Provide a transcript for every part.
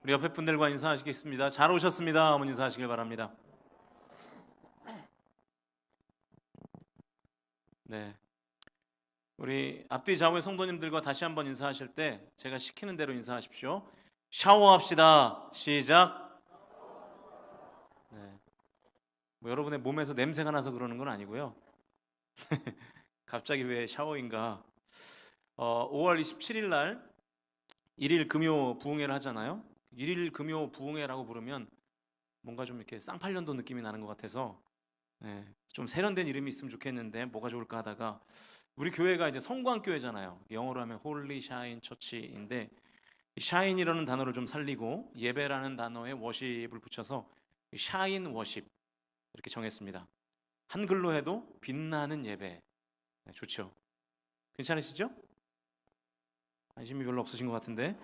우리 옆에 분들과 인사하시겠습니다. 잘 오셨습니다. 어머니 인사하시길 바랍니다. 네, 우리 앞뒤 좌우의 성도님들과 다시 한번 인사하실 때 제가 시키는 대로 인사하십시오. 샤워합시다. 시작. 네, 뭐 여러분의 몸에서 냄새가 나서 그러는 건 아니고요. 갑자기 왜 샤워인가? 5월 27일 날 일일 금요 부흥회를 하잖아요. 일일 금요 부흥회라고 부르면 뭔가 좀 이렇게 쌍팔년도 느낌이 나는 것 같아서 좀 세련된 이름이 있으면 좋겠는데 뭐가 좋을까 하다가 우리 교회가 이제 성광교회잖아요. 영어로 하면 홀리 샤인 처치인데 샤인이라는 단어를 좀 살리고 예배라는 단어에 워십을 붙여서 샤인 워십 이렇게 정했습니다. 한글로 해도 빛나는 예배. 좋죠. 괜찮으시죠? 관심이 별로 없으신 것 같은데.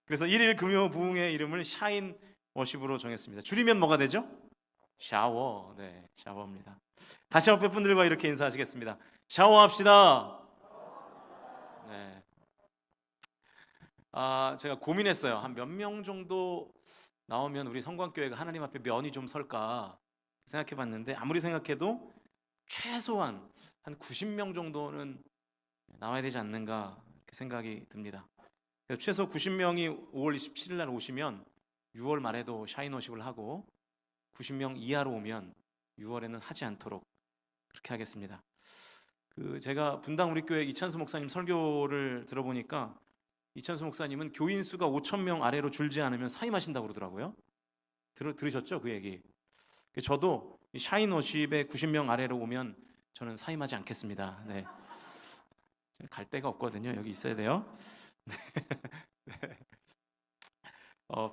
그래서 일일 금요 부흥의 이름을 샤인 워십으로 정했습니다. 줄이면 뭐가 되죠? 샤워. 네, 샤워입니다. 다시 옆에 분들과 이렇게 인사하시겠습니다. 샤워합시다. 네. 제가 고민했어요. 한 몇 명 정도 나오면 우리 성광교회가 하나님 앞에 면이 좀 설까 생각해봤는데 아무리 생각해도 최소한 한 90명 정도는 나와야 되지 않는가 이렇게 생각이 듭니다. 그래서 최소 90명이 5월 27일 날 오시면 6월 말에도 샤인워십을 하고 90명 이하로 오면 6월에는 하지 않도록 그렇게 하겠습니다. 제가 분당 우리 교회 이찬수 목사님 설교를 들어보니까 이찬수 목사님은 교인 수가 5,000명 아래로 줄지 않으면 사임하신다고 그러더라고요. 들으셨죠? 그 얘기. 저도 샤인워십에 90명 아래로 오면 저는 사임하지 않겠습니다. 네. 갈 데가 없거든요. 여기 있어야 돼요. 네.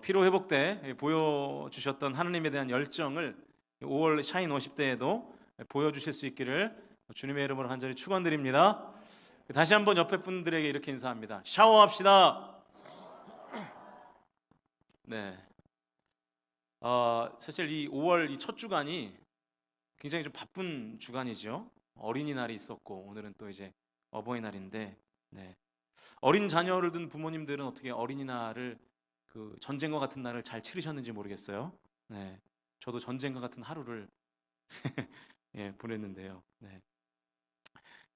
피로 회복 때 보여주셨던 하나님에 대한 열정을 5월 샤인워십 때에도 보여주실 수 있기를 주님의 이름으로 간절히 축원드립니다. 다시 한번 옆에 분들에게 이렇게 인사합니다. 샤워합시다. 네. 사실 이 5월 이 첫 주간이 굉장히 좀 바쁜 주간이죠. 어린이날이 있었고 오늘은 또 이제 어버이날인데, 네. 어린 자녀를 둔 부모님들은 어떻게 어린이날을 그 전쟁과 같은 날을 잘 치르셨는지 모르겠어요. 네. 저도 전쟁과 같은 하루를 보냈는데요. 네.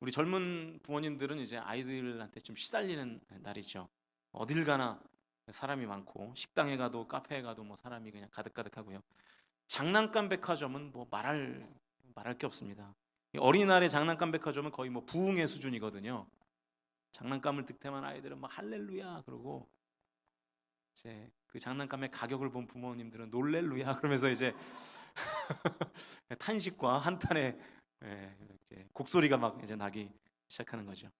우리 젊은 부모님들은 이제 아이들한테 좀 시달리는 날이죠. 어딜 가나 사람이 많고 식당에 가도 카페에 가도 뭐 사람이 그냥 가득가득하고요. 장난감 백화점은 뭐 말할 게 없습니다. 어린이날의 장난감 백화점은 거의 뭐 부흥의 수준이거든요. 장난감을 득템한 아이들은 막 할렐루야 그러고 이제 그 장난감의 가격을 본 부모님들은 놀렐루야 그러면서 이제 탄식과 한탄의 이제 곡소리가 막 이제 나기 시작하는 거죠.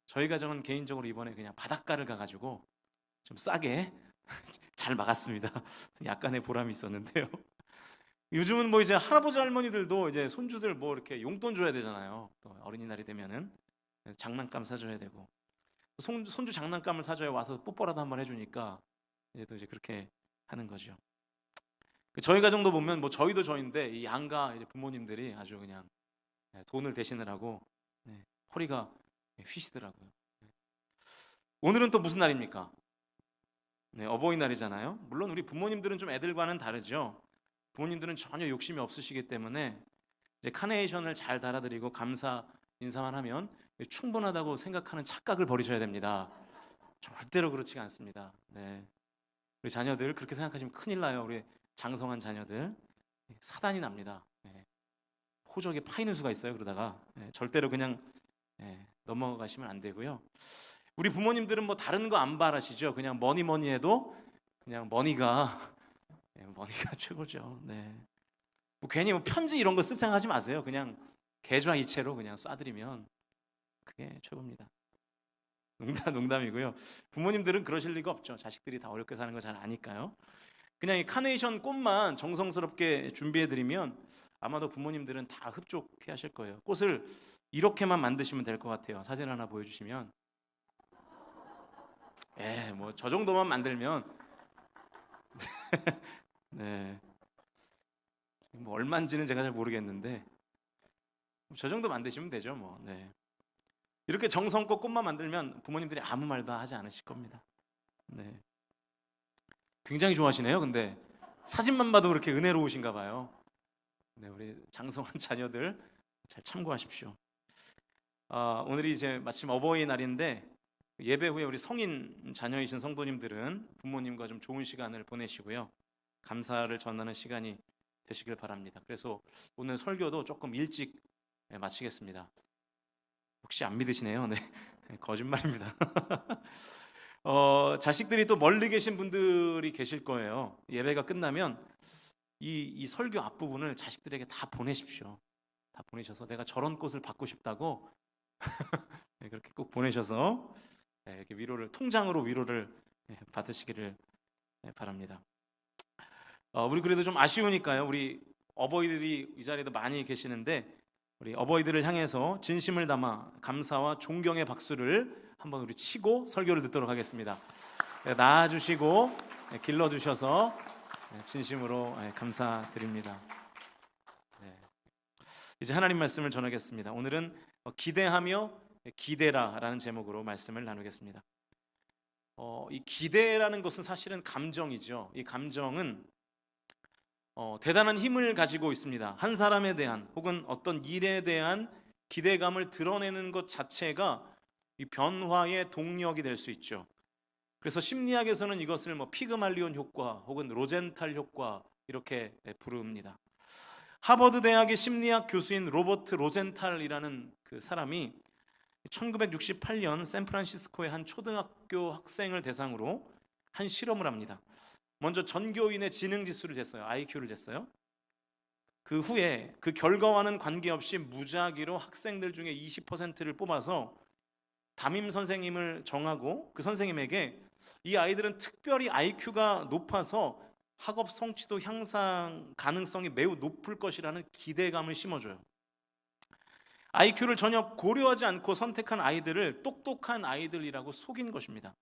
저희 가정은 개인적으로 이번에 그냥 바닷가를 가가지고 좀 싸게 잘 막았습니다. 약간의 보람이 있었는데요. 요즘은 뭐 이제 할아버지 할머니들도 이제 손주들 뭐 이렇게 용돈 줘야 되잖아요. 또 어린이날이 되면은 장난감 사줘야 되고 손주 장난감을 사줘야 와서 뽀뽀라도 한번 해주니까 이제 또 이제 그렇게 하는 거죠. 저희 가정도 보면 뭐 저희도 저인데 이 양가 이제 부모님들이 아주 그냥 돈을 대시느라고 허리가 휘시더라고요. 오늘은 또 무슨 날입니까? 네, 어버이날이잖아요. 물론 우리 부모님들은 좀 애들과는 다르죠. 부모님들은 전혀 욕심이 없으시기 때문에 이제 카네이션을 잘 달아드리고 감사 인사만 하면 충분하다고 생각하는 착각을 버리셔야 됩니다. 절대로 그렇지가 않습니다. 네. 우리 자녀들 그렇게 생각하시면 큰일 나요. 우리 장성한 자녀들 사단이 납니다. 호적에 파이는 수가 있어요. 그러다가 절대로 그냥 넘어가시면 안 되고요. 우리 부모님들은 뭐 다른 거 안 바라시죠. 그냥 뭐니 해도 그냥 머니가 최고죠. 네. 뭐 괜히 뭐 편지 이런 거 쓸 생각하지 마세요. 그냥 계좌 이체로 그냥 쏴드리면 그게 최고입니다. 농담이고요. 부모님들은 그러실 리가 없죠. 자식들이 다 어렵게 사는 거 잘 아니까요. 그냥 이 카네이션 꽃만 정성스럽게 준비해드리면 아마도 부모님들은 다 흡족해 하실 거예요. 꽃을 이렇게만 만드시면 될 것 같아요. 사진 하나 보여주시면 뭐 저 정도만 만들면 네. 뭐 얼마인지는 제가 잘 모르겠는데 저 정도 만드시면 되죠. 뭐. 네. 이렇게 정성껏 꽃만 만들면 부모님들이 아무 말도 하지 않으실 겁니다. 네. 굉장히 좋아하시네요. 근데 사진만 봐도 그렇게 은혜로우신가 봐요. 네, 우리 장성한 자녀들 잘 참고하십시오. 오늘이 이제 마침 어버이날인데 예배 후에 우리 성인 자녀이신 성도님들은 부모님과 좀 좋은 시간을 보내시고요. 감사를 전하는 시간이 되시길 바랍니다. 그래서 오늘 설교도 조금 일찍 마치겠습니다. 혹시 안 믿으시네요? 네, 거짓말입니다. 자식들이 또 멀리 계신 분들이 계실 거예요. 예배가 끝나면 이 설교 앞부분을 자식들에게 다 보내십시오. 다 보내셔서 내가 저런 꽃을 받고 싶다고 네, 그렇게 꼭 보내셔서 이렇게 위로를 통장으로 위로를 받으시기를 바랍니다. 우리 그래도 좀 아쉬우니까요. 우리 어버이들이 이 자리에도 많이 계시는데 우리 어버이들을 향해서 진심을 담아 감사와 존경의 박수를 한번 우리 치고 설교를 듣도록 하겠습니다. 낳아주시고 길러주셔서 진심으로 감사드립니다. 이제 하나님 말씀을 전하겠습니다. 오늘은 기대하며 기대라라는 제목으로 말씀을 나누겠습니다. 이 기대라는 것은 사실은 감정이죠. 이 감정은 대단한 힘을 가지고 있습니다. 한 사람에 대한 혹은 어떤 일에 대한 기대감을 드러내는 것 자체가 이 변화의 동력이 될 수 있죠. 그래서 심리학에서는 이것을 피그말리온 효과 혹은 로젠탈 효과 이렇게 부릅니다. 하버드 대학의 심리학 교수인 로버트 로젠탈이라는 그 사람이 1968년 샌프란시스코의 한 초등학교 학생을 대상으로 한 실험을 합니다. 먼저 전교인의 지능 지수를 쟀어요. IQ를 쟀어요. 그 후에 그 결과와는 관계없이 무작위로 학생들 중에 20%를 뽑아서 담임 선생님을 정하고 그 선생님에게 이 아이들은 특별히 IQ가 높아서 학업 성취도 향상 가능성이 매우 높을 것이라는 기대감을 심어줘요. IQ를 전혀 고려하지 않고 선택한 아이들을 똑똑한 아이들이라고 속인 것입니다.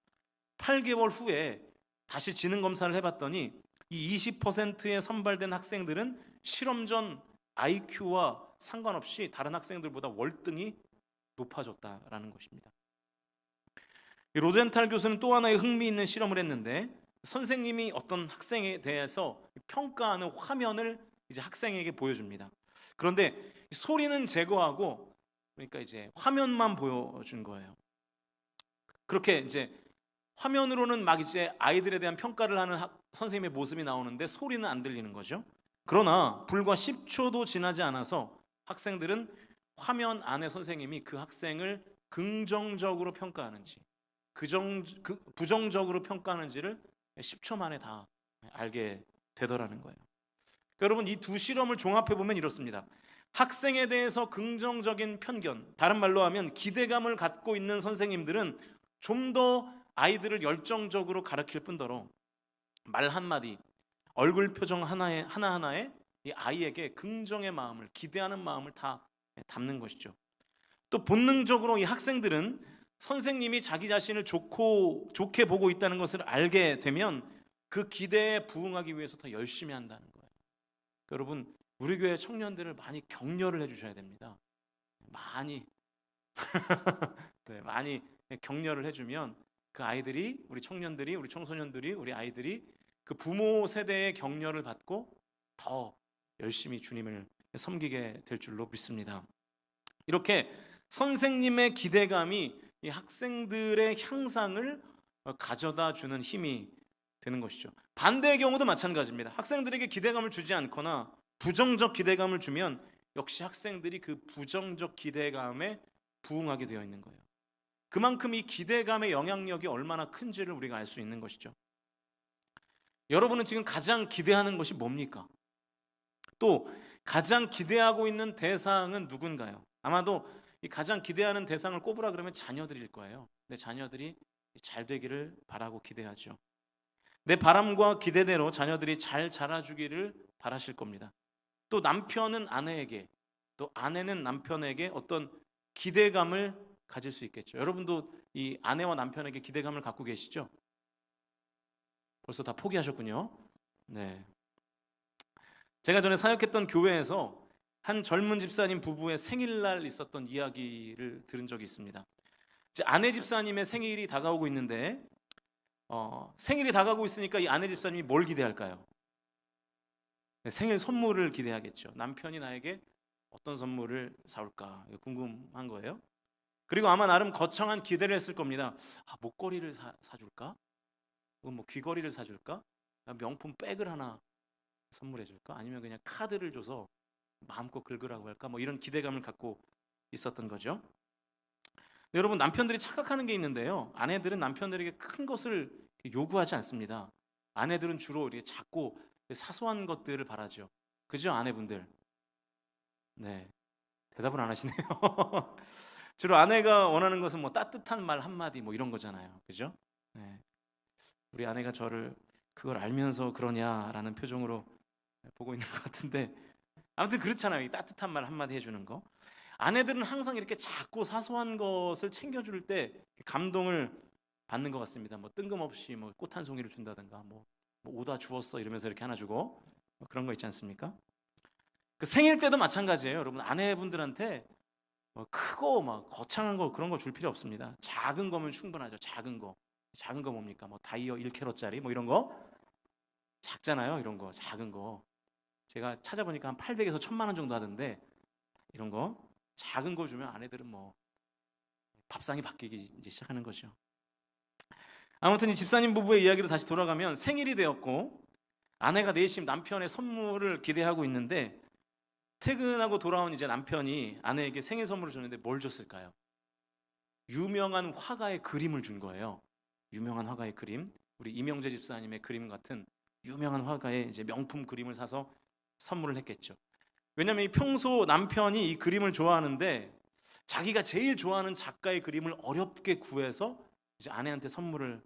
8개월 후에 다시 지능 검사를 해봤더니 이 20%에 선발된 학생들은 실험 전 IQ와 상관없이 다른 학생들보다 월등히 높아졌다라는 것입니다. 로젠탈 교수는 또 하나의 흥미있는 실험을 했는데 선생님이 어떤 학생에 대해서 평가하는 화면을 이제 학생에게 보여줍니다. 그런데 소리는 제거하고 그러니까 이제 화면만 보여준 거예요. 그렇게 이제 화면으로는 막 이제 아이들에 대한 평가를 하는 선생님의 모습이 나오는데 소리는 안 들리는 거죠. 그러나 불과 10초도 지나지 않아서 학생들은 화면 안에 선생님이 그 학생을 긍정적으로 평가하는지 부정적으로 평가하는지를 10초 만에 다 알게 되더라는 거예요. 여러분 이 두 실험을 종합해 보면 이렇습니다. 학생에 대해서 긍정적인 편견, 다른 말로 하면 기대감을 갖고 있는 선생님들은 좀 더 아이들을 열정적으로 가르칠 뿐더러 말 한마디, 얼굴 표정 하나하나에 이 아이에게 긍정의 마음을, 기대하는 마음을 다 담는 것이죠. 또 본능적으로 이 학생들은 선생님이 자기 자신을 좋게 보고 있다는 것을 알게 되면 그 기대에 부응하기 위해서 더 열심히 한다는 거예요. 여러분 우리 교회 청년들을 많이 격려를 해주셔야 됩니다. 많이 네, 많이 격려를 해주면 그 아이들이, 우리 청년들이, 우리 청소년들이, 우리 아이들이 그 부모 세대의 격려를 받고 더 열심히 주님을 섬기게 될 줄로 믿습니다. 이렇게 선생님의 기대감이 이 학생들의 향상을 가져다 주는 힘이 되는 것이죠. 반대의 경우도 마찬가지입니다. 학생들에게 기대감을 주지 않거나 부정적 기대감을 주면 역시 학생들이 그 부정적 기대감에 부응하게 되어 있는 거예요. 그만큼 이 기대감의 영향력이 얼마나 큰지를 우리가 알 수 있는 것이죠. 여러분은 지금 가장 기대하는 것이 뭡니까? 또 가장 기대하고 있는 대상은 누군가요? 아마도 이 가장 기대하는 대상을 꼽으라 그러면 자녀들일 거예요. 내 자녀들이 잘 되기를 바라고 기대하죠. 내 바람과 기대대로 자녀들이 잘 자라주기를 바라실 겁니다. 또 남편은 아내에게, 또 아내는 남편에게 어떤 기대감을 가질 수 있겠죠. 여러분도 이 아내와 남편에게 기대감을 갖고 계시죠? 벌써 다 포기하셨군요. 네. 제가 전에 사역했던 교회에서 한 젊은 집사님 부부의 생일날 있었던 이야기를 들은 적이 있습니다. 이제 아내 집사님의 생일이 다가오고 있는데 생일이 다가오고 있으니까 이 아내 집사님이 뭘 기대할까요? 네, 생일 선물을 기대하겠죠. 남편이 나에게 어떤 선물을 사올까 궁금한 거예요. 그리고 아마 나름 거창한 기대를 했을 겁니다. 목걸이를 사줄까? 뭐 귀걸이를 사줄까? 명품 백을 하나 선물해 줄까? 아니면 그냥 카드를 줘서 마음껏 긁으라고 할까? 뭐 이런 기대감을 갖고 있었던 거죠. 여러분, 남편들이 착각하는 게 있는데요. 아내들은 남편들에게 큰 것을 요구하지 않습니다. 아내들은 주로 이렇게 작고 사소한 것들을 바라죠. 그죠, 아내분들? 네, 대답을 안 하시네요. 주로 아내가 원하는 것은 뭐 따뜻한 말 한마디 뭐 이런 거잖아요. 그죠? 네. 우리 아내가 저를 그걸 알면서 그러냐라는 표정으로 보고 있는 것 같은데, 아무튼 그렇잖아요. 이 따뜻한 말 한마디 해주는 거. 아내들은 항상 이렇게 작고 사소한 것을 챙겨줄 때 감동을 받는 것 같습니다. 뭐 뜬금없이 뭐 꽃 한 송이를 준다든가, 뭐 오다 주웠어 이러면서 이렇게 하나 주고, 뭐 그런 거 있지 않습니까? 그 생일 때도 마찬가지예요. 여러분, 아내분들한테 뭐 크고 막 거창한 거 그런 거 줄 필요 없습니다. 작은 거면 충분하죠. 작은 거 뭡니까? 뭐 다이어 1캐럿짜리 뭐 이런 거 작잖아요. 이런 거 작은 거 제가 찾아보니까 한 800에서 1000만 원 정도 하던데, 이런 거 작은 거 주면 아내들은 뭐 밥상이 바뀌기 이제 시작하는 거죠. 아무튼 이 집사님 부부의 이야기로 다시 돌아가면, 생일이 되었고 아내가 내심 남편의 선물을 기대하고 있는데, 퇴근하고 돌아온 이제 남편이 아내에게 생일 선물을 줬는데 뭘 줬을까요? 유명한 화가의 그림을 준 거예요. 유명한 화가의 그림, 우리 이명재 집사님의 그림 같은 유명한 화가의 이제 명품 그림을 사서 선물을 했겠죠. 왜냐하면 이 평소 남편이 이 그림을 좋아하는데 자기가 제일 좋아하는 작가의 그림을 어렵게 구해서 이제 아내한테 선물을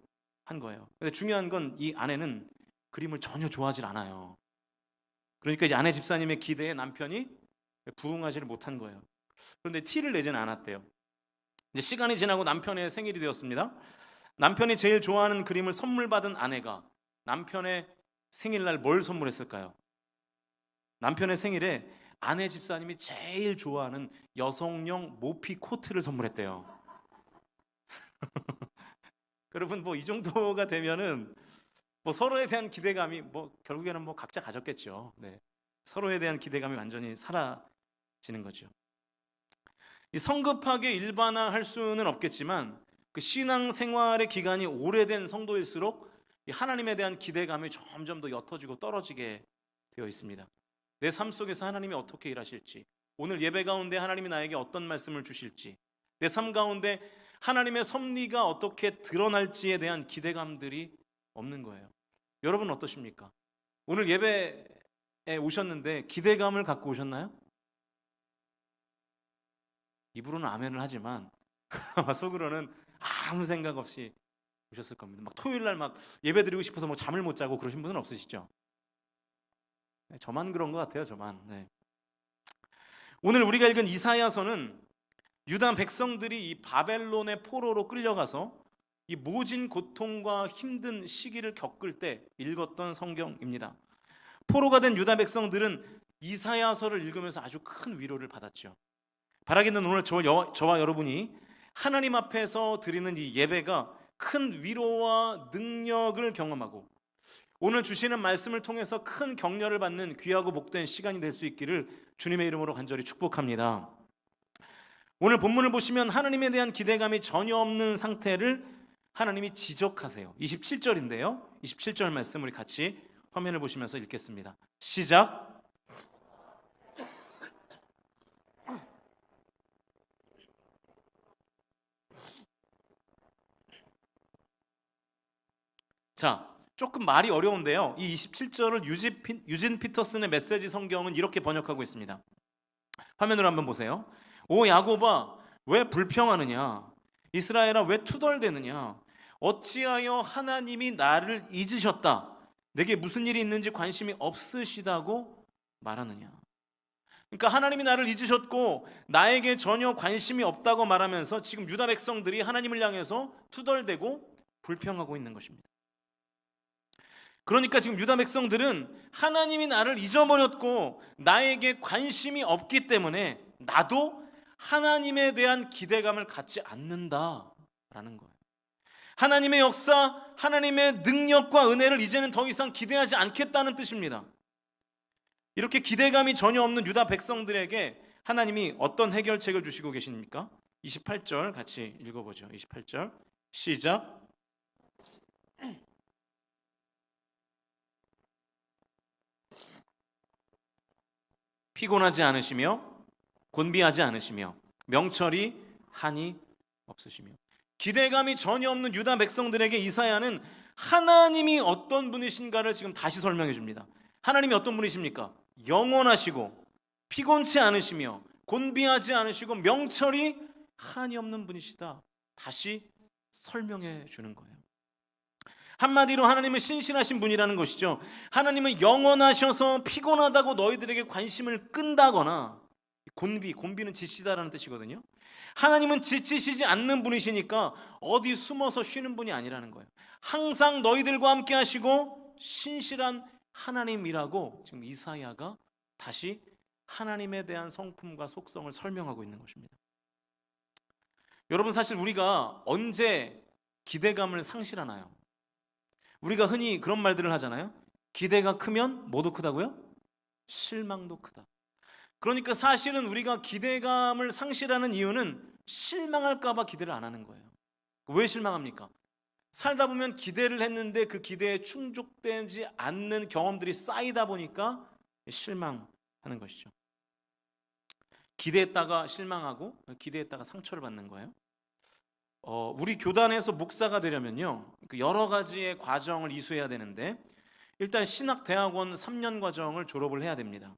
한 거예요. 근데 중요한 건 이 아내는 그림을 전혀 좋아하지 않아요. 그러니까 이제 아내 집사님의 기대에 남편이 부응하지를 못한 거예요. 그런데 티를 내지는 않았대요. 이제 시간이 지나고 남편의 생일이 되었습니다. 남편이 제일 좋아하는 그림을 선물 받은 아내가 남편의 생일날 뭘 선물했을까요? 남편의 생일에 아내 집사님이 제일 좋아하는 여성용 모피 코트를 선물했대요. 여러분, 뭐 이 정도가 되면은 뭐 서로에 대한 기대감이 뭐 결국에는 뭐 각자 가졌겠죠. 네. 서로에 대한 기대감이 완전히 사라지는 거죠. 이 성급하게 일반화할 수는 없겠지만, 그 신앙 생활의 기간이 오래된 성도일수록 이 하나님에 대한 기대감이 점점 더 옅어지고 떨어지게 되어 있습니다. 내 삶 속에서 하나님이 어떻게 일하실지, 오늘 예배 가운데 하나님이 나에게 어떤 말씀을 주실지, 내 삶 가운데 하나님의 섭리가 어떻게 드러날지에 대한 기대감들이 없는 거예요. 여러분 어떠십니까? 오늘 예배에 오셨는데 기대감을 갖고 오셨나요? 입으로는 아멘을 하지만 아마 속으로는 아무 생각 없이 오셨을 겁니다. 막 토요일 날 막 예배 드리고 싶어서 뭐 잠을 못 자고 그러신 분은 없으시죠? 네, 저만 그런 것 같아요. 저만. 네. 오늘 우리가 읽은 이사야서는 유다 백성들이 이 바벨론의 포로로 끌려가서 이 모진 고통과 힘든 시기를 겪을 때 읽었던 성경입니다. 포로가 된 유다 백성들은 이사야서를 읽으면서 아주 큰 위로를 받았죠. 바라기는 오늘 저와 여러분이 하나님 앞에서 드리는 이 예배가 큰 위로와 능력을 경험하고 오늘 주시는 말씀을 통해서 큰 격려를 받는 귀하고 복된 시간이 될 수 있기를 주님의 이름으로 간절히 축복합니다. 오늘 본문을 보시면 하나님에 대한 기대감이 전혀 없는 상태를 하나님이 지적하세요. 27절인데요. 27절 말씀 우리 같이 화면을 보시면서 읽겠습니다. 시작. 자, 조금 말이 어려운데요. 이 27절을 유진 피터슨의 메시지 성경은 이렇게 번역하고 있습니다. 화면으로 한번 보세요. 오 야곱아, 왜 불평하느냐? 이스라엘아, 왜 투덜대느냐? 어찌하여 하나님이 나를 잊으셨다, 내게 무슨 일이 있는지 관심이 없으시다고 말하느냐? 그러니까 하나님이 나를 잊으셨고 나에게 전혀 관심이 없다고 말하면서 지금 유다 백성들이 하나님을 향해서 투덜대고 불평하고 있는 것입니다. 그러니까 지금 유다 백성들은 하나님이 나를 잊어버렸고 나에게 관심이 없기 때문에 나도 하나님에 대한 기대감을 갖지 않는다라는 거예요. 하나님의 역사, 하나님의 능력과 은혜를 이제는 더 이상 기대하지 않겠다는 뜻입니다. 이렇게 기대감이 전혀 없는 유다 백성들에게 하나님이 어떤 해결책을 주시고 계십니까? 28절 같이 읽어보죠. 28절 시작. 피곤하지 않으시며 곤비하지 않으시며 명철이 한이 없으시며. 기대감이 전혀 없는 유다 백성들에게 이사야는 하나님이 어떤 분이신가를 지금 다시 설명해 줍니다. 하나님이 어떤 분이십니까? 영원하시고 피곤치 않으시며 곤비하지 않으시고 명철이 한이 없는 분이시다. 다시 설명해 주는 거예요. 한마디로 하나님은 신실하신 분이라는 것이죠. 하나님은 영원하셔서 피곤하다고 너희들에게 관심을 끈다거나, 곤비는 지치다라는 뜻이거든요. 하나님은 지치시지 않는 분이시니까 어디 숨어서 쉬는 분이 아니라는 거예요. 항상 너희들과 함께 하시고 신실한 하나님이라고 지금 이사야가 다시 하나님에 대한 성품과 속성을 설명하고 있는 것입니다. 여러분, 사실 우리가 언제 기대감을 상실하나요? 우리가 흔히 그런 말들을 하잖아요. 기대가 크면 뭐도 크다고요? 실망도 크다. 그러니까 사실은 우리가 기대감을 상실하는 이유는 실망할까 봐 기대를 안 하는 거예요. 왜 실망합니까? 살다 보면 기대를 했는데 그 기대에 충족되지 않는 경험들이 쌓이다 보니까 실망하는 것이죠. 기대했다가 실망하고 기대했다가 상처를 받는 거예요. 우리 교단에서 목사가 되려면요, 여러 가지의 과정을 이수해야 되는데, 일단 신학대학원 3년 과정을 졸업을 해야 됩니다.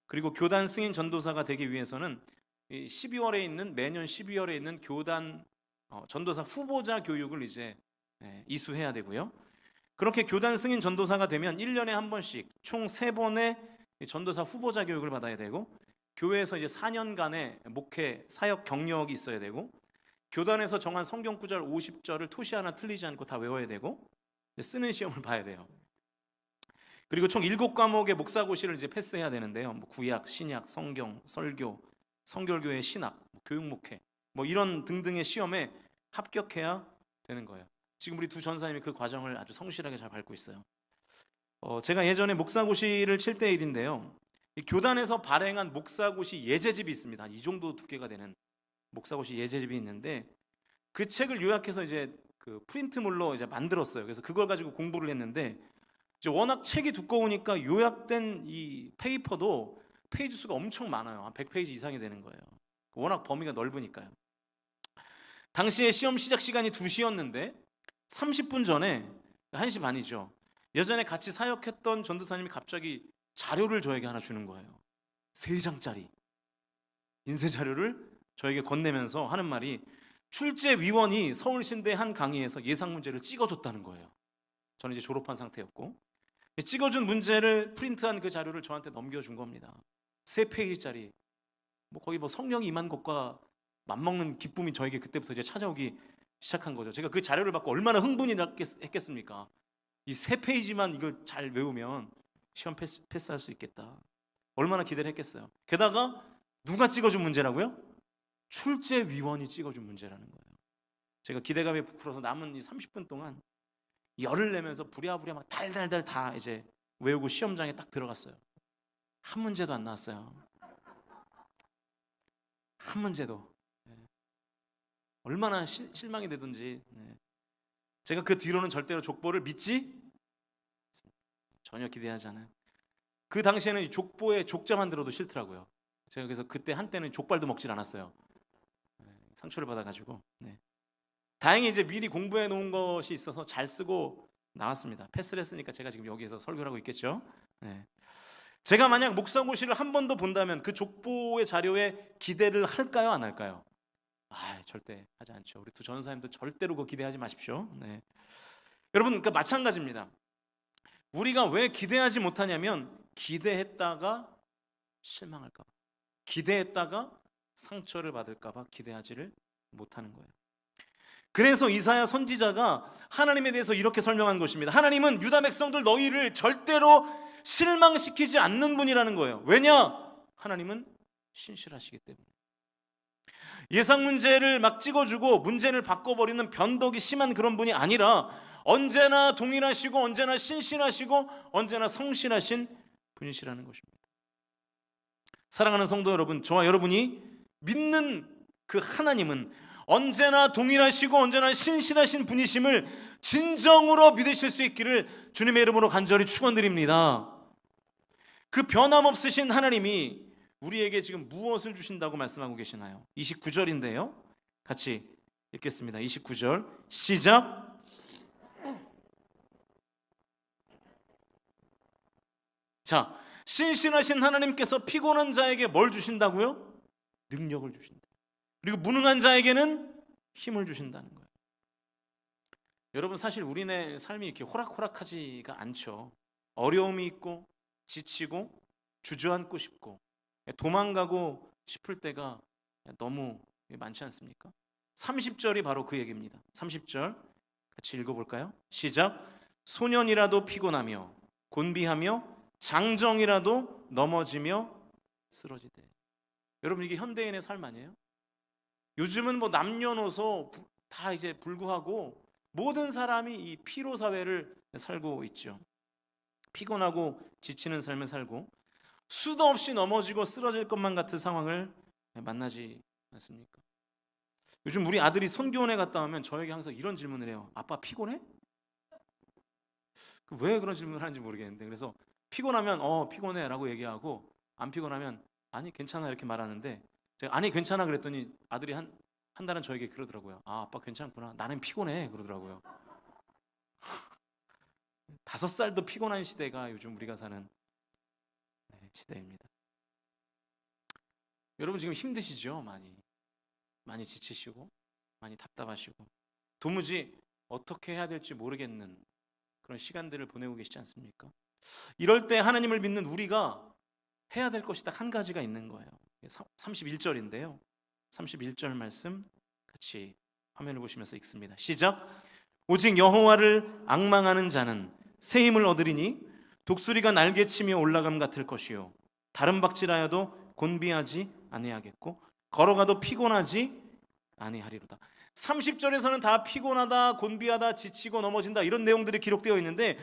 그리고 교단 승인 전도사가 되기 위해서는 매년 12월에 있는 교단 전도사 후보자 교육을 이제 이수해야 되고요. 그렇게 교단 승인 전도사가 되면 1년에 한 번씩 총 3번의 전도사 후보자 교육을 받아야 되고, 교회에서 이제 4년간의 목회 사역 경력이 있어야 되고, 교단에서 정한 성경 구절 50절을 토시 하나 틀리지 않고 다 외워야 되고, 쓰는 시험을 봐야 돼요. 그리고 총 7과목의 목사고시를 이제 패스해야 되는데요. 구약, 신약, 성경, 설교, 성결교회 신학, 교육 목회, 이런 등등의 시험에 합격해야 되는 거예요. 지금 우리 두 전사님이 그 과정을 아주 성실하게 잘 밟고 있어요. 제가 예전에 목사고시를 칠 때 일인데요. 이 교단에서 발행한 목사고시 예제집이 있습니다. 이 정도 두께가 되는 목사고시 예제집이 있는데, 그 책을 요약해서 이제 그 프린트물로 이제 만들었어요. 그래서 그걸 가지고 공부를 했는데, 이제 워낙 책이 두꺼우니까 요약된 이 페이퍼도 페이지 수가 엄청 많아요. 한 100페이지 이상이 되는 거예요. 워낙 범위가 넓으니까요. 당시에 시험 시작 시간이 2시였는데 30분 전에, 1시 반이죠. 예전에 같이 사역했던 전도사님이 갑자기 자료를 저에게 하나 주는 거예요. 3장짜리 인쇄 자료를 저에게 건네면서 하는 말이, 출제위원이 서울신대 한 강의에서 예상 문제를 찍어줬다는 거예요. 저는 이제 졸업한 상태였고, 찍어준 문제를 프린트한 그 자료를 저한테 넘겨준 겁니다. 3페이지짜리. 거의 성령이 임한 것과 맞먹는 기쁨이 저에게 그때부터 이제 찾아오기 시작한 거죠. 제가 그 자료를 받고 얼마나 흥분이 했겠습니까? 이 3페이지만 이거 잘 외우면 시험 패스할 수 있겠다. 얼마나 기대를 했겠어요. 게다가 누가 찍어준 문제라고요? 출제위원이 찍어준 문제라는 거예요. 제가 기대감에 부풀어서 남은 이 30분 동안 열을 내면서 부랴부랴 막 달달달 다 이제 외우고 시험장에 딱 들어갔어요. 한 문제도 안 나왔어요. 한 문제도. 얼마나 실망이 되든지. 제가 그 뒤로는 절대로 족보를 믿지 전혀 기대하지 않아요. 그 당시에는 이 족보에 족자만 들어도 싫더라고요. 제가 그래서 그때 한때는 족발도 먹질 않았어요. 상처를 받아가지고. 다행히 이제 미리 공부해 놓은 것이 있어서 잘 쓰고 나왔습니다. 패스를 했으니까 제가 지금 여기에서 설교를 하고 있겠죠. 제가 만약 목사고시를 한 번 더 본다면 그 족보의 자료에 기대를 할까요, 안 할까요? 절대 하지 않죠. 우리 두 전사님도 절대로 그거 기대하지 마십시오. 여러분, 그러니까 마찬가지입니다. 우리가 왜 기대하지 못하냐면, 기대했다가 실망할까 봐, 기대했다가 상처를 받을까 봐 기대하지를 못하는 거예요. 그래서 이사야 선지자가 하나님에 대해서 이렇게 설명한 것입니다. 하나님은 유다 백성들 너희를 절대로 실망시키지 않는 분이라는 거예요. 왜냐? 하나님은 신실하시기 때문에. 예상 문제를 막 찍어주고 문제를 바꿔버리는 변덕이 심한 그런 분이 아니라 언제나 동일하시고 언제나 신실하시고 언제나 성실하신 분이시라는 것입니다. 사랑하는 성도 여러분, 저와 여러분이 믿는 그 하나님은 언제나 동일하시고 언제나 신실하신 분이심을 진정으로 믿으실 수 있기를 주님의 이름으로 간절히 축원드립니다. 그 변함없으신 하나님이 우리에게 지금 무엇을 주신다고 말씀하고 계시나요? 29절인데요. 같이 읽겠습니다. 29절 시작. 자, 신실하신 하나님께서 피곤한 자에게 뭘 주신다고요? 능력을 주신다. 그리고 무능한 자에게는 힘을 주신다는 거예요. 여러분, 사실 우리네 삶이 이렇게 호락호락하지가 않죠. 어려움이 있고 지치고 주저앉고 싶고 도망가고 싶을 때가 너무 많지 않습니까? 30절이 바로 그 얘기입니다. 30절 같이 읽어볼까요? 시작. 소년이라도 피곤하며 곤비하며 장정이라도 넘어지며 쓰러지되. 여러분, 이게 현대인의 삶 아니에요? 요즘은 뭐 남녀노소 다 이제 불구하고 모든 사람이 이 피로 사회를 살고 있죠. 피곤하고 지치는 삶을 살고 수도 없이 넘어지고 쓰러질 것만 같은 상황을 만나지 않습니까? 요즘 우리 아들이 손교원에 갔다 오면 저에게 항상 이런 질문을 해요. 아빠 피곤해? 왜 그런 질문을 하는지 모르겠는데, 그래서 피곤하면 피곤해 라고 얘기하고 안 피곤하면 아니 괜찮아 이렇게 말하는데, 제가 아니 괜찮아 그랬더니 아들이 한 달은 저에게 그러더라고요. 아, 아빠 괜찮구나, 나는 피곤해 그러더라고요. 5살도 피곤한 시대가 요즘 우리가 사는 시대입니다. 여러분 지금 힘드시죠? 많이 지치시고 많이 답답하시고 도무지 어떻게 해야 될지 모르겠는 그런 시간들을 보내고 계시지 않습니까? 이럴 때 하나님을 믿는 우리가 해야 될 것이 딱 한 가지가 있는 거예요. 31절인데요. 31절 말씀 같이 화면을 보시면서 읽습니다. 시작. 오직 여호와를 앙망하는 자는 새 힘을 얻으리니 독수리가 날개치며 올라감 같을 것이요 다른 박질하여도 곤비하지 아니하겠고 걸어가도 피곤하지 아니하리로다. 30절에서는 다 피곤하다, 곤비하다, 지치고 넘어진다 이런 내용들이 기록되어 있는데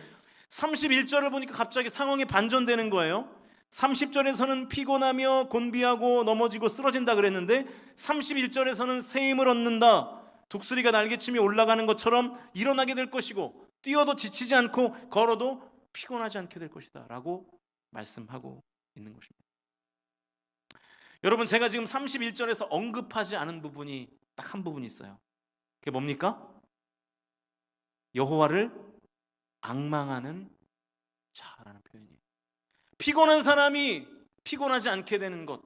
31절을 보니까 갑자기 상황이 반전되는 거예요. 30절에서는 피곤하며 곤비하고 넘어지고 쓰러진다 그랬는데 31절에서는 새 힘을 얻는다, 독수리가 날개치며 올라가는 것처럼 일어나게 될 것이고 뛰어도 지치지 않고 걸어도 피곤하지 않게 될 것이다 라고 말씀하고 있는 것입니다. 여러분, 제가 지금 31절에서 언급하지 않은 부분이 딱 한 부분이 있어요. 그게 뭡니까? 여호와를 앙망하는 자라는 표현이에요. 피곤한 사람이 피곤하지 않게 되는 것,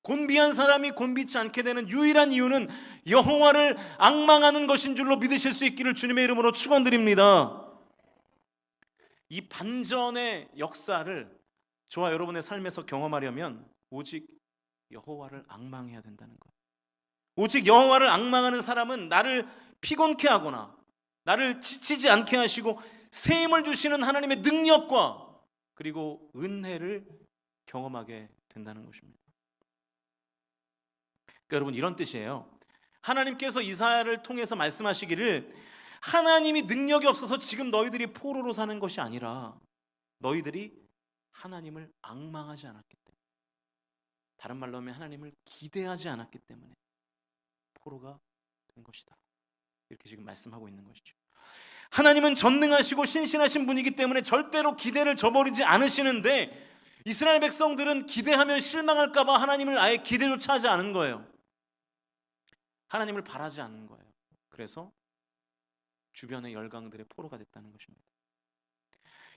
곤비한 사람이 곤비치 않게 되는 유일한 이유는 여호와를 앙망하는 것인 줄로 믿으실 수 있기를 주님의 이름으로 축원드립니다. 이 반전의 역사를 저와 여러분의 삶에서 경험하려면 오직 여호와를 앙망해야 된다는 것. 오직 여호와를 앙망하는 사람은 나를 피곤케 하거나 나를 지치지 않게 하시고 새 힘을 주시는 하나님의 능력과 그리고 은혜를 경험하게 된다는 것입니다. 그러니까 여러분, 이런 뜻이에요. 하나님께서 이사야를 통해서 말씀하시기를 하나님이 능력이 없어서 지금 너희들이 포로로 사는 것이 아니라 너희들이 하나님을 앙망하지 않았기 때문에, 다른 말로 하면 하나님을 기대하지 않았기 때문에 포로가 된 것이다. 이렇게 지금 말씀하고 있는 것이죠. 하나님은 전능하시고 신실하신 분이기 때문에 절대로 기대를 저버리지 않으시는데 이스라엘 백성들은 기대하면 실망할까 봐 하나님을 아예 기대조차 하지 않은 거예요. 하나님을 바라지 않는 거예요. 그래서 주변의 열강들의 포로가 됐다는 것입니다.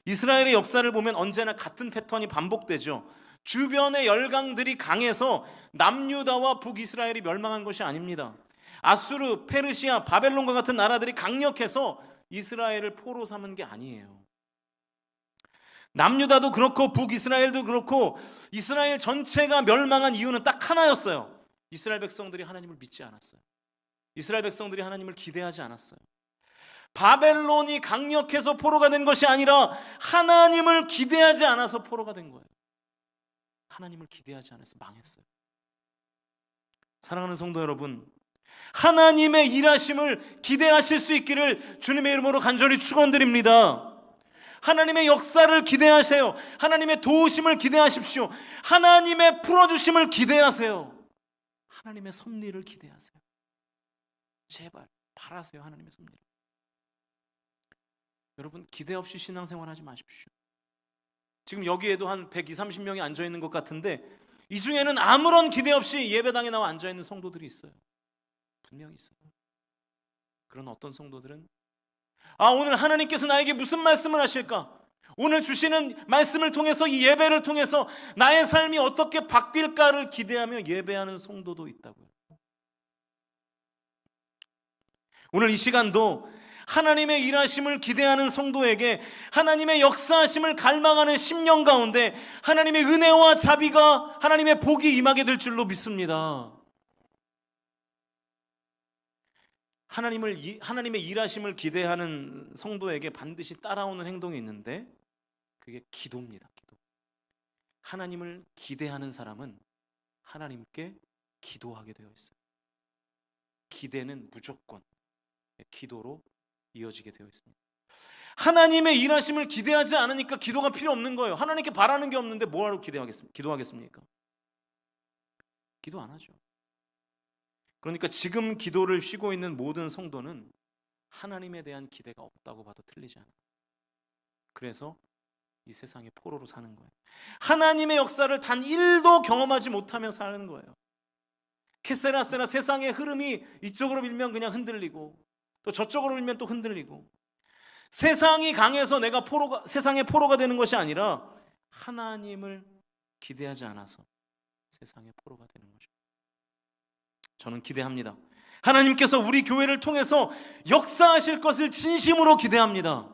이스라엘의 역사를 보면 언제나 같은 패턴이 반복되죠. 주변의 열강들이 강해서 남유다와 북이스라엘이 멸망한 것이 아닙니다. 아수르, 페르시아, 바벨론과 같은 나라들이 강력해서 이스라엘을 포로 삼은 게 아니에요. 남유다도 그렇고 북이스라엘도 그렇고 이스라엘 전체가 멸망한 이유는 딱 하나였어요. 이스라엘 백성들이 하나님을 믿지 않았어요. 이스라엘 백성들이 하나님을 기대하지 않았어요. 바벨론이 강력해서 포로가 된 것이 아니라 하나님을 기대하지 않아서 포로가 된 거예요. 하나님을 기대하지 않아서 망했어요. 사랑하는 성도 여러분, 하나님의 일하심을 기대하실 수 있기를 주님의 이름으로 간절히 축원드립니다. 하나님의 역사를 기대하세요. 하나님의 도우심을 기대하십시오. 하나님의 풀어주심을 기대하세요. 하나님의 섭리를 기대하세요. 제발 바라세요. 하나님의 섭리를. 여러분, 기대 없이 신앙생활 하지 마십시오. 지금 여기에도 한 120, 30명이 앉아있는 것 같은데 이 중에는 아무런 기대 없이 예배당에 나와 앉아있는 성도들이 있어요. 분명히 있어요. 그런 어떤 성도들은 오늘 하나님께서 나에게 무슨 말씀을 하실까? 오늘 주시는 말씀을 통해서, 이 예배를 통해서 나의 삶이 어떻게 바뀔까를 기대하며 예배하는 성도도 있다고요. 오늘 이 시간도 하나님의 일하심을 기대하는 성도에게 하나님의 역사하심을 갈망하는 심령 가운데 하나님의 은혜와 자비가, 하나님의 복이 임하게 될 줄로 믿습니다. 하나님의 일하심을 기대하는 성도에게 반드시 따라오는 행동이 있는데 그게 기도입니다. 기도. 하나님을 기대하는 사람은 하나님께 기도하게 되어 있어요. 기대는 무조건 기도로 이어지게 되어 있습니다. 하나님의 일하심을 기대하지 않으니까 기도가 필요 없는 거예요. 하나님께 바라는 게 없는데 뭐하러 기도하겠습니까? 기도 안 하죠. 그러니까 지금 기도를 쉬고 있는 모든 성도는 하나님에 대한 기대가 없다고 봐도 틀리지 않아요. 그래서 이 세상의 포로로 사는 거예요. 하나님의 역사를 단 1도 경험하지 못하며 사는 거예요. 케세라세라 세상의 흐름이 이쪽으로 밀면 그냥 흔들리고 또 저쪽으로 밀면 또 흔들리고, 세상이 강해서 내가 세상의 포로가 되는 것이 아니라 하나님을 기대하지 않아서 세상의 포로가 되는 거죠. 저는 기대합니다. 하나님께서 우리 교회를 통해서 역사하실 것을 진심으로 기대합니다.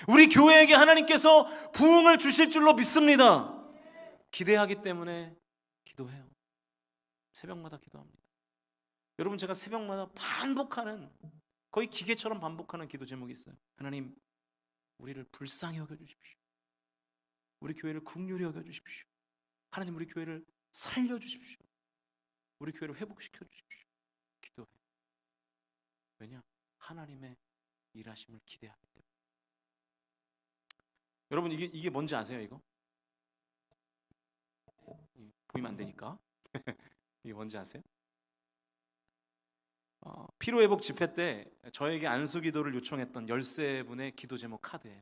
우리 교회에게 하나님께서 부흥을 주실 줄로 믿습니다. 기대하기 때문에 기도해요. 새벽마다 기도합니다. 여러분, 제가 새벽마다 반복하는, 거의 기계처럼 반복하는 기도 제목이 있어요. 하나님, 우리를 불쌍히 여겨주십시오. 우리 교회를 긍휼히 여겨주십시오. 하나님, 우리 교회를 살려주십시오. 우리 교회를 회복시켜 주십시오. 기도해요. 왜냐? 하나님의 일하심을 기대하기 때문에. 여러분, 이게 뭔지 아세요? 이거? 보이면 안 되니까. 이게 뭔지 아세요? 피로회복 집회 때 저에게 안수기도를 요청했던 13분의 기도 제목 카드예요.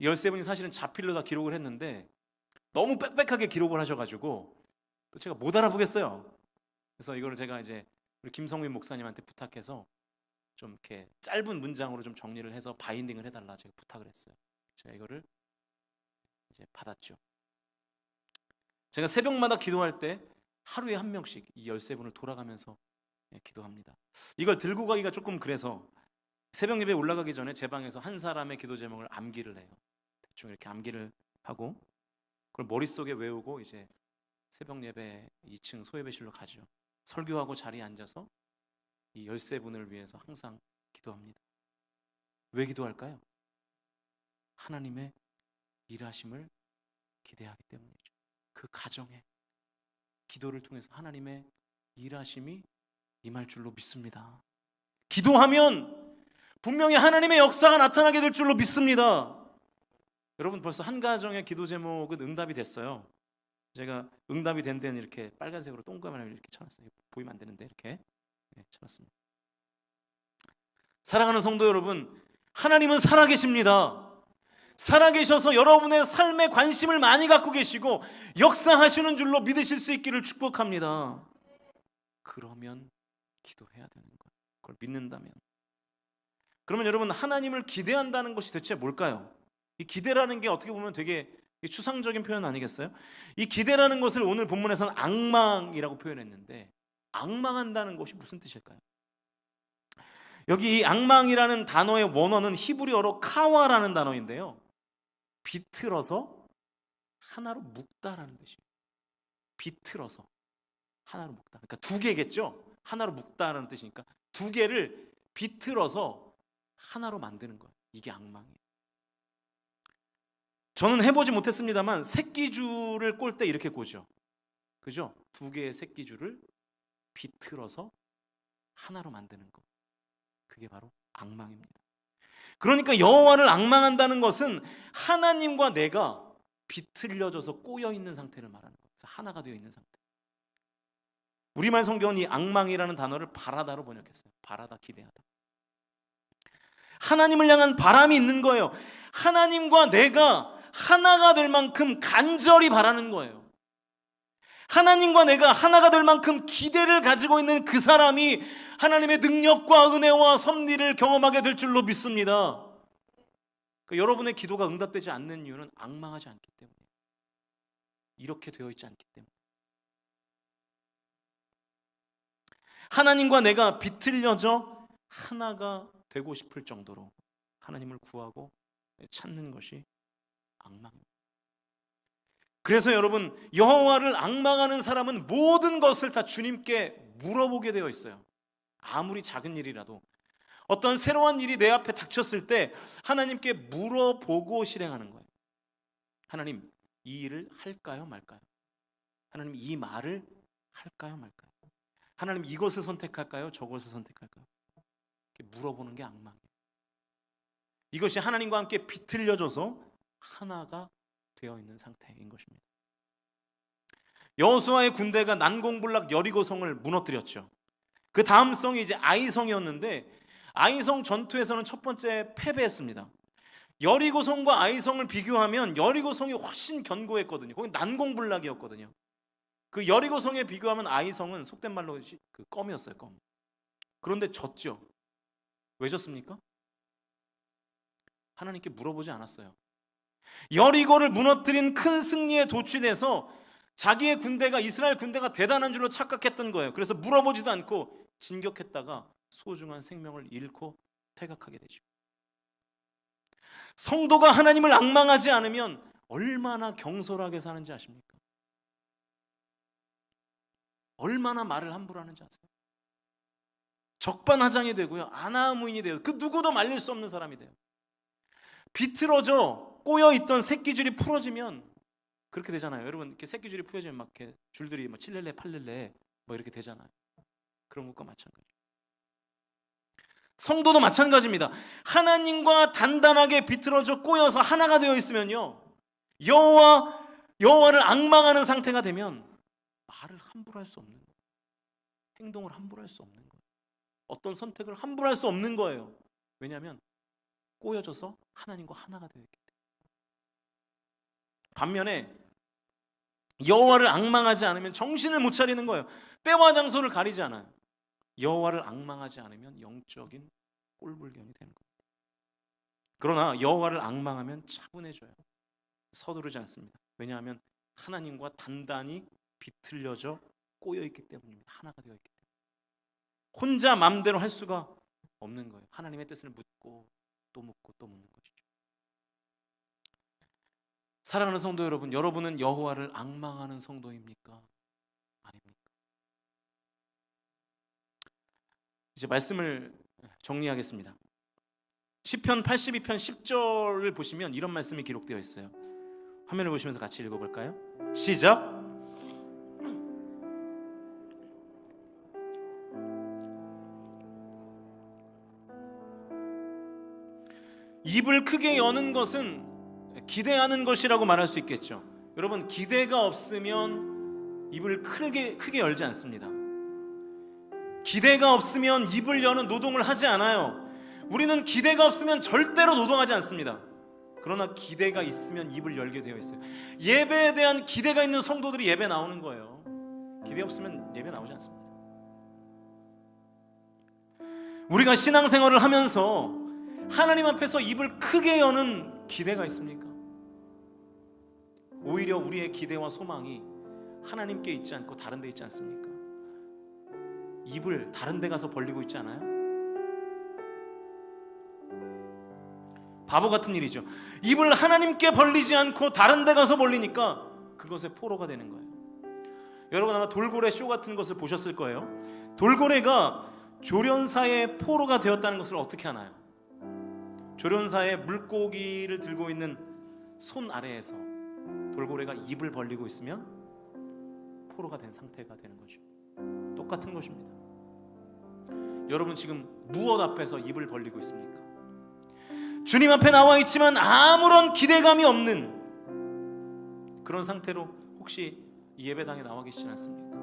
13분이 사실은 자필로 다 기록을 했는데 너무 빽빽하게 기록을 하셔가지고 또 제가 못 알아보겠어요. 그래서 이거를 제가 이제 우리 김성민 목사님한테 부탁해서 좀 이렇게 짧은 문장으로 좀 정리를 해서 바인딩을 해달라 제가 부탁을 했어요. 제가 이거를 이제 받았죠. 제가 새벽마다 기도할 때 하루에 한 명씩 이 13분을 돌아가면서 기도합니다. 이걸 들고 가기가 조금 그래서 새벽 예배 올라가기 전에 제 방에서 한 사람의 기도 제목을 암기를 해요. 대충 이렇게 암기를 하고 그걸 머릿속에 외우고 이제 새벽 예배 2층 소예배실로 가죠. 설교하고 자리에 앉아서 이 13분을 위해서 항상 기도합니다. 왜 기도할까요? 하나님의 일하심을 기대하기 때문이죠. 그 가정에 기도를 통해서 하나님의 일하심이 임할 줄로 믿습니다. 기도하면 분명히 하나님의 역사가 나타나게 될 줄로 믿습니다. 여러분, 벌써 한 가정의 기도 제목은 응답이 됐어요. 제가 응답이 된 데는 이렇게 빨간색으로 동그라미를 이렇게 쳐놨어요. 보이면 안 되는데 이렇게 쳐놨습니다. 사랑하는 성도 여러분, 하나님은 살아계십니다. 살아계셔서 여러분의 삶에 관심을 많이 갖고 계시고 역사하시는 줄로 믿으실 수 있기를 축복합니다. 그러면 기도해야 되는 거예요. 그걸 믿는다면. 그러면 여러분, 하나님을 기대한다는 것이 대체 뭘까요? 이 기대라는 게 어떻게 보면 되게 추상적인 표현 아니겠어요? 이 기대라는 것을 오늘 본문에서는 앙망이라고 표현했는데 앙망한다는 것이 무슨 뜻일까요? 여기 이 앙망이라는 단어의 원어는 히브리어로 카와라는 단어인데요, 비틀어서 하나로 묶다라는 뜻이에요. 비틀어서 하나로 묶다. 그러니까 두 개겠죠? 하나로 묶다라는 뜻이니까 두 개를 비틀어서 하나로 만드는 거예요. 이게 앙망이에요. 저는 해보지 못했습니다만 새끼줄을 꼴 때 이렇게 꼬죠. 그죠? 두 개의 새끼줄을 비틀어서 하나로 만드는 것, 그게 바로 앙망입니다. 그러니까 여호와를 앙망한다는 것은 하나님과 내가 비틀려져서 꼬여 있는 상태를 말하는 거예요. 그래서 하나가 되어 있는 상태. 우리말 성경은 이 앙망이라는 단어를 바라다로 번역했어요. 바라다, 기대하다. 하나님을 향한 바람이 있는 거예요. 하나님과 내가 하나가 될 만큼 간절히 바라는 거예요. 하나님과 내가 하나가 될 만큼 기대를 가지고 있는 그 사람이 하나님의 능력과 은혜와 섭리를 경험하게 될 줄로 믿습니다. 그러니까 여러분의 기도가 응답되지 않는 이유는 앙망하지 않기 때문이에요. 이렇게 되어 있지 않기 때문에. 하나님과 내가 비틀려져 하나가 되고 싶을 정도로 하나님을 구하고 찾는 것이 앙망입니다. 그래서 여러분, 여호와를 앙망하는 사람은 모든 것을 다 주님께 물어보게 되어 있어요. 아무리 작은 일이라도 어떤 새로운 일이 내 앞에 닥쳤을 때 하나님께 물어보고 실행하는 거예요. 하나님, 이 일을 할까요 말까요? 하나님, 이 말을 할까요 말까요? 하나님, 이것을 선택할까요 저것을 선택할까요? 이렇게 물어보는 게 앙망이에요. 이것이 하나님과 함께 비틀려져서 하나가 되어 있는 상태인 것입니다. 여호수아의 군대가 난공불락 여리고성을 무너뜨렸죠. 그 다음 성이 이제 아이성이었는데, 아이성 전투에서는 첫 번째 패배했습니다. 여리고성과 아이성을 비교하면 여리고성이 훨씬 견고했거든요. 거기 난공불락이었거든요. 그 여리고성에 비교하면 아이성은 속된 말로 그 껌이었어요, 껌. 그런데 졌죠. 왜 졌습니까? 하나님께 물어보지 않았어요. 여리고를 무너뜨린 큰 승리에 도취돼서 자기의 군대가, 이스라엘 군대가 대단한 줄로 착각했던 거예요. 그래서 물어보지도 않고 진격했다가 소중한 생명을 잃고 퇴각하게 되죠. 성도가 하나님을 앙망하지 않으면 얼마나 경솔하게 사는지 아십니까? 얼마나 말을 함부로 하는지 아세요? 적반하장이 되고요, 아나무인이 돼요. 그 누구도 말릴 수 없는 사람이 돼요. 비틀어져 꼬여있던 새끼줄이 풀어지면 그렇게 되잖아요. 여러분, 이렇게 새끼줄이 풀어지면 막 이렇게 줄들이 뭐 칠렐레 팔렐레 뭐 이렇게 되잖아요. 그런 것과 마찬가지. 성도도 마찬가지입니다. 하나님과 단단하게 비틀어져 꼬여서 하나가 되어 있으면요, 여호와를 앙망하는 상태가 되면 말을 함부로 할 수 없는 거예요. 행동을 함부로 할 수 없는 거예요. 어떤 선택을 함부로 할 수 없는 거예요. 왜냐하면 꼬여져서 하나님과 하나가 되어 있기 때문에. 반면에 여호와를 앙망하지 않으면 정신을 못 차리는 거예요. 때와 장소를 가리지 않아요. 여호와를 앙망하지 않으면 영적인 꼴불견이 되는 겁니다. 그러나 여호와를 앙망하면 차분해져요. 서두르지 않습니다. 왜냐하면 하나님과 단단히 비틀려져 꼬여있기 때문입니다. 하나가 되어 있기 때문에. 혼자 마음대로 할 수가 없는 거예요. 하나님의 뜻을 묻고 또 묻고 또 묻는 것이죠. 사랑하는 성도 여러분, 여러분은 여호와를 앙망하는 성도입니까? 아닙니까? 이제 말씀을 정리하겠습니다. 시편 82편 10절을 보시면 이런 말씀이 기록되어 있어요. 화면을 보시면서 같이 읽어볼까요? 시작. 입을 크게 여는 것은 기대하는 것이라고 말할 수 있겠죠. 여러분, 기대가 없으면 입을 크게 열지 않습니다. 기대가 없으면 입을 여는 노동을 하지 않아요. 우리는 기대가 없으면 절대로 노동하지 않습니다. 그러나 기대가 있으면 입을 열게 되어 있어요. 예배에 대한 기대가 있는 성도들이 예배 나오는 거예요. 기대 없으면 예배 나오지 않습니다. 우리가 신앙생활을 하면서 하나님 앞에서 입을 크게 여는 기대가 있습니까? 오히려 우리의 기대와 소망이 하나님께 있지 않고 다른 데 있지 않습니까? 입을 다른 데 가서 벌리고 있지 않아요? 바보 같은 일이죠. 입을 하나님께 벌리지 않고 다른 데 가서 벌리니까 그것에 포로가 되는 거예요. 여러분 아마 돌고래 쇼 같은 것을 보셨을 거예요. 돌고래가 조련사의 포로가 되었다는 것을 어떻게 하나요? 조련사의 물고기를 들고 있는 손 아래에서 돌고래가 입을 벌리고 있으면 포로가 된 상태가 되는 거죠. 똑같은 것입니다. 여러분 지금 무엇 앞에서 입을 벌리고 있습니까? 주님 앞에 나와 있지만 아무런 기대감이 없는 그런 상태로 혹시 이 예배당에 나와 계시지 않습니까?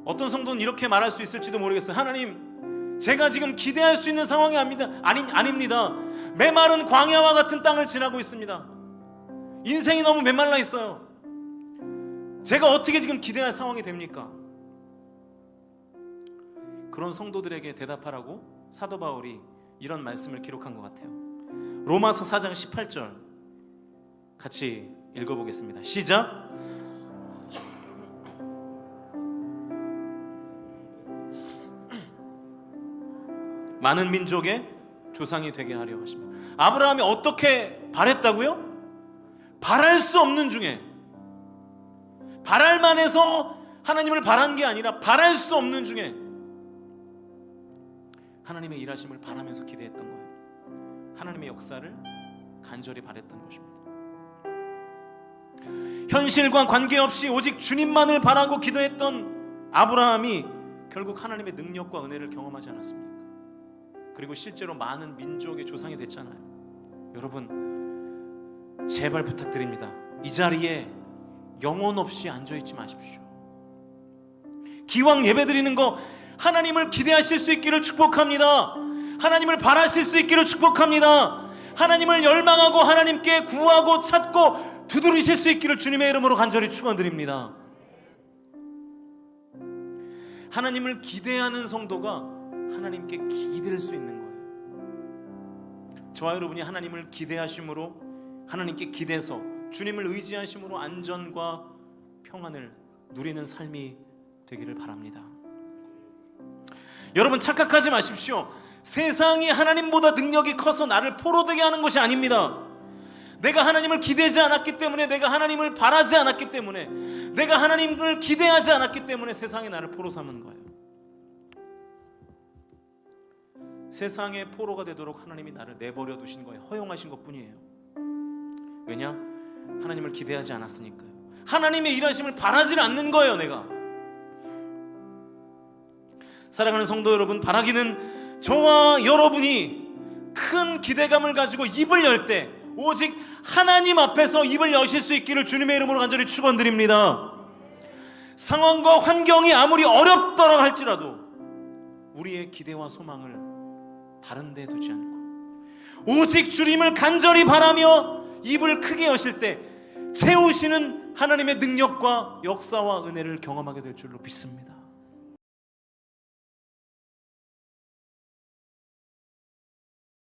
어떤 성도는 이렇게 말할 수 있을지도 모르겠어요. 하나님, 제가 지금 기대할 수 있는 상황이 아닙니다. 메마른 광야와 같은 땅을 지나고 있습니다. 인생이 너무 메말라 있어요. 제가 어떻게 지금 기대할 상황이 됩니까? 그런 성도들에게 대답하라고 사도 바울이 이런 말씀을 기록한 것 같아요. 로마서 4장 18절 같이 읽어보겠습니다. 시작. 많은 민족의 조상이 되게 하려 하시며. 아브라함이 어떻게 바랬다고요? 바랄 수 없는 중에, 바랄 만해서 하나님을 바란 게 아니라 바랄 수 없는 중에 하나님의 일하심을 바라면서 기대했던 거예요. 하나님의 역사를 간절히 바랬던 것입니다. 현실과 관계없이 오직 주님만을 바라고 기도했던 아브라함이 결국 하나님의 능력과 은혜를 경험하지 않았습니까? 그리고 실제로 많은 민족의 조상이 됐잖아요. 여러분, 제발 부탁드립니다. 이 자리에 영혼 없이 앉아있지 마십시오. 기왕 예배드리는 거 하나님을 기대하실 수 있기를 축복합니다. 하나님을 바라실 수 있기를 축복합니다. 하나님을 열망하고 하나님께 구하고 찾고 두드리실 수 있기를 주님의 이름으로 간절히 축원드립니다. 하나님을 기대하는 성도가 하나님께 기댈 수 있는 거예요. 저와 여러분이 하나님을 기대하심으로, 하나님께 기대서 주님을 의지하심으로 안전과 평안을 누리는 삶이 되기를 바랍니다. 여러분, 착각하지 마십시오. 세상이 하나님보다 능력이 커서 나를 포로되게 하는 것이 아닙니다. 내가 하나님을 기대하지 않았기 때문에, 내가 하나님을 바라지 않았기 때문에, 내가 하나님을 기대하지 않았기 때문에 세상이 나를 포로 삼은 거예요. 세상의 포로가 되도록 하나님이 나를 내버려 두신 거예요. 허용하신 것뿐이에요. 왜냐? 하나님을 기대하지 않았으니까요. 하나님의 일하심을 바라지 않는 거예요. 내가. 사랑하는 성도 여러분, 바라기는 저와 여러분이 큰 기대감을 가지고 입을 열 때 오직 하나님 앞에서 입을 여실 수 있기를 주님의 이름으로 간절히 축원드립니다. 상황과 환경이 아무리 어렵더라 할지라도 우리의 기대와 소망을 다른 데 두지 않고 오직 주님을 간절히 바라며 입을 크게 여실 때 채우시는 하나님의 능력과 역사와 은혜를 경험하게 될 줄로 믿습니다.